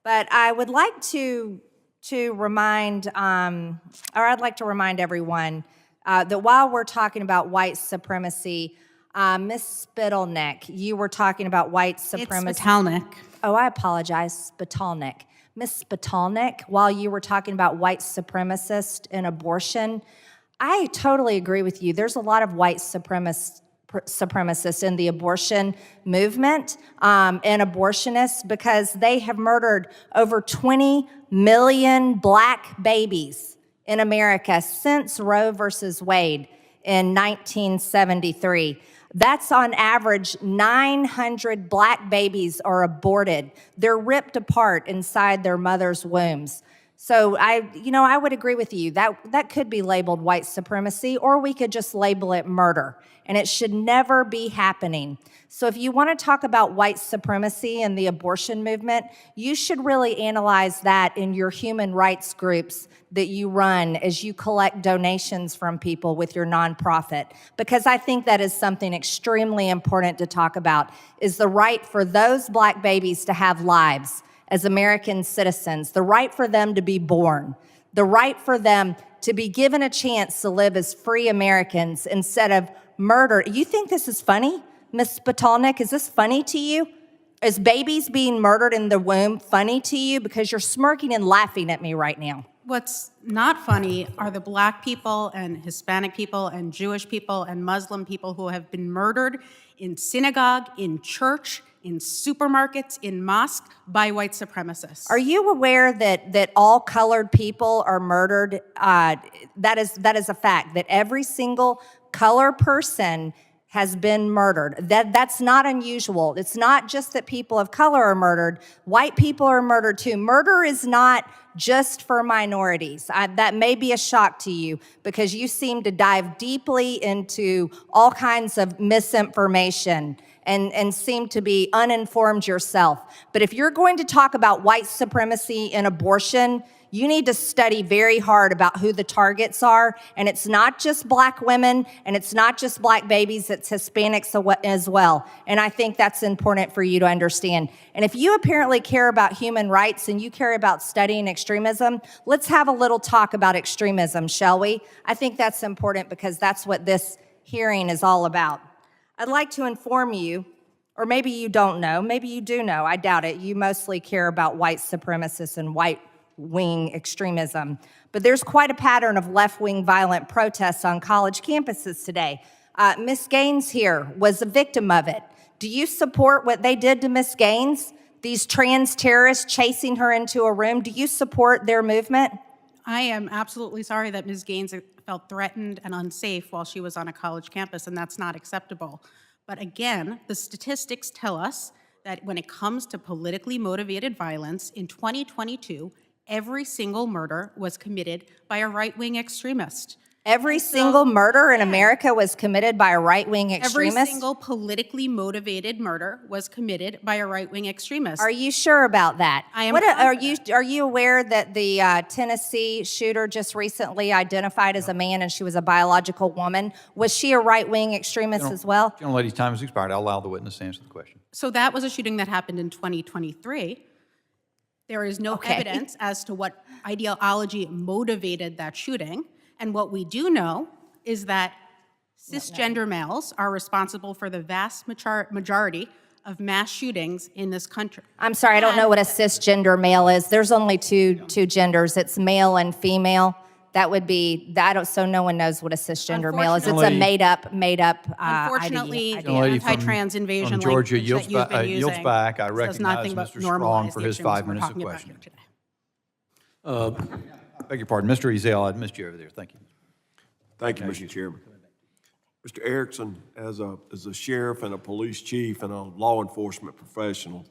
But I would like to remind, or I'd like to remind everyone that while we're talking about white supremacy, Ms. Spittleneck, you were talking about white supremacy. It's Spitalnik. Oh, I apologize, Spitalnik. Ms. Spitalnik, while you were talking about white supremacists and abortion, I totally agree with you. There's a lot of white supremacists in the abortion movement and abortionists because they have murdered over 20 million black babies in America since Roe versus Wade in 1973. That's on average 900 black babies are aborted. They're ripped apart inside their mother's wombs. So I would agree with you. That could be labeled white supremacy, or we could just label it murder. And it should never be happening. So if you want to talk about white supremacy and the abortion movement, you should really analyze that in your human rights groups that you run as you collect donations from people with your nonprofit. Because I think that is something extremely important to talk about, is the right for those black babies to have lives as American citizens, the right for them to be born, the right for them to be given a chance to live as free Americans instead of murder. You think this is funny, Ms. Spitalnik? Is this funny to you? Is babies being murdered in the womb funny to you? Because you're smirking and laughing at me right now. What's not funny are the black people and Hispanic people and Jewish people and Muslim people who have been murdered in synagogue, in church, in supermarkets, in mosques by white supremacists. Are you aware that all colored people are murdered? That is a fact, that every single color person has been murdered. That's not unusual. It's not just that people of color are murdered. White people are murdered too. Murder is not just for minorities. That may be a shock to you because you seem to dive deeply into all kinds of misinformation and seem to be uninformed yourself. But if you're going to talk about white supremacy and abortion, you need to study very hard about who the targets are. And it's not just black women, and it's not just black babies, it's Hispanics as well. And I think that's important for you to understand. And if you apparently care about human rights and you care about studying extremism, let's have a little talk about extremism, shall we? I think that's important because that's what this hearing is all about. I'd like to inform you, or maybe you don't know, maybe you do know, I doubt it. You mostly care about white supremacists and white-wing extremism. But there's quite a pattern of left-wing violent protests on college campuses today. Ms. Gaines here was a victim of it. Do you support what they did to Ms. Gaines? These trans terrorists chasing her into a room, do you support their movement? I am absolutely sorry that Ms. Gaines felt threatened and unsafe while she was on a college campus, and that's not acceptable. But again, the statistics tell us that when it comes to politically motivated violence, in 2022, every single murder was committed by a right-wing extremist. Every single murder in America was committed by a right-wing extremist? Every single politically motivated murder was committed by a right-wing extremist. Are you sure about that? I am Are you aware that the Tennessee shooter just recently identified as a man and she was a biological woman? Was she a right-wing extremist as well? Gentle lady's time has expired. I'll allow the witness to answer the question. So that was a shooting that happened in 2023. There is no evidence as to what ideology motivated that shooting. And what we do know is that cisgender males are responsible for the vast majority of mass shootings in this country. I'm sorry, I don't know what a cisgender male is. There's only two genders. It's male and female. That would be, so no one knows what a cisgender male is. It's a made up Unfortunately, the anti-trans invasion Georgia language that you've been yields using back. I does recognize nothing but Mr. Strong for his 5 minutes of questioning. Beg your pardon, Mr. Ezell, I missed you over there. Thank you. Thank you, Mr. Chairman. Mr. Erickson, as a sheriff and a police chief and a law enforcement professional,